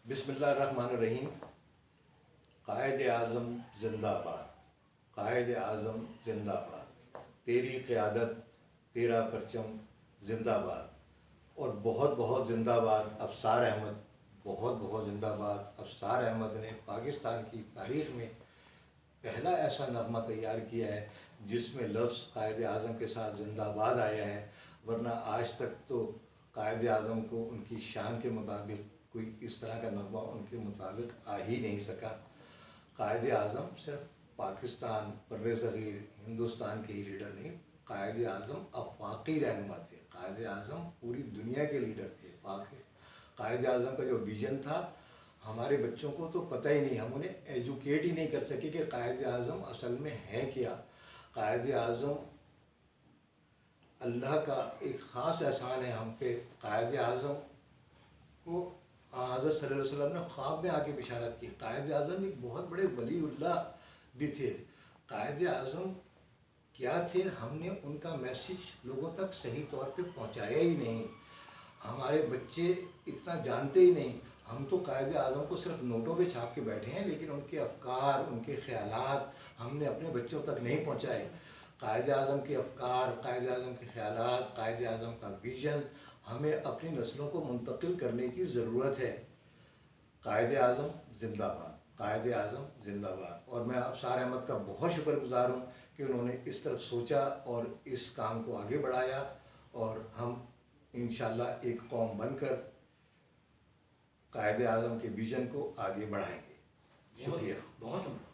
بسم اللہ الرحمن الرحیم۔ قائد اعظم زندہ باد، قائد اعظم زندہ باد، تیری قیادت تیرا پرچم زندہ باد، اور بہت بہت زندہ باد افسار احمد، بہت بہت زندہ باد۔ افسار احمد نے پاکستان کی تاریخ میں پہلا ایسا نغمہ تیار کیا ہے جس میں لفظ قائد اعظم کے ساتھ زندہ باد آیا ہے، ورنہ آج تک تو قائد اعظم کو ان کی شان کے مطابق کوئی اس طرح کا نغمہ ان کے مطابق آ ہی نہیں سکا۔ قائد اعظم صرف پاکستان بر صغیر ہندوستان کے ہی لیڈر نہیں، قائد اعظم آفاقی رہنما تھے، قائد اعظم پوری دنیا کے لیڈر تھے۔ قائد اعظم کا جو ویژن تھا ہمارے بچوں کو تو پتہ ہی نہیں، ہم انہیں ایجوکیٹ ہی نہیں کر سکے کہ قائد اعظم اصل میں ہے کیا۔ قائد اعظم اللہ کا ایک خاص احسان ہے ہم پہ۔ قائد اعظم کو حضرت صلی اللہ علیہ وسلم نے خواب میں آ کے بشارت کی۔ قائد اعظم ایک بہت بڑے ولی اللہ بھی تھے۔ قائد اعظم کیا تھے، ہم نے ان کا میسیج لوگوں تک صحیح طور پہ پہنچایا ہی نہیں، ہمارے بچے اتنا جانتے ہی نہیں۔ ہم تو قائد اعظم کو صرف نوٹوں پہ چھاپ کے بیٹھے ہیں، لیکن ان کے افکار، ان کے خیالات ہم نے اپنے بچوں تک نہیں پہنچائے۔ قائد اعظم کے افکار، قائد اعظم کے خیالات، قائد اعظم کا ویژن ہمیں اپنی نسلوں کو منتقل کرنے کی ضرورت ہے۔ قائد اعظم زندہ باد، قائد اعظم زندہ باد۔ اور میں افسار احمد کا بہت شکر گزار ہوں کہ انہوں نے اس طرف سوچا اور اس کام کو آگے بڑھایا، اور ہم انشاءاللہ ایک قوم بن کر قائد اعظم کے ویژن کو آگے بڑھائیں گے۔ شکریہ۔ بہت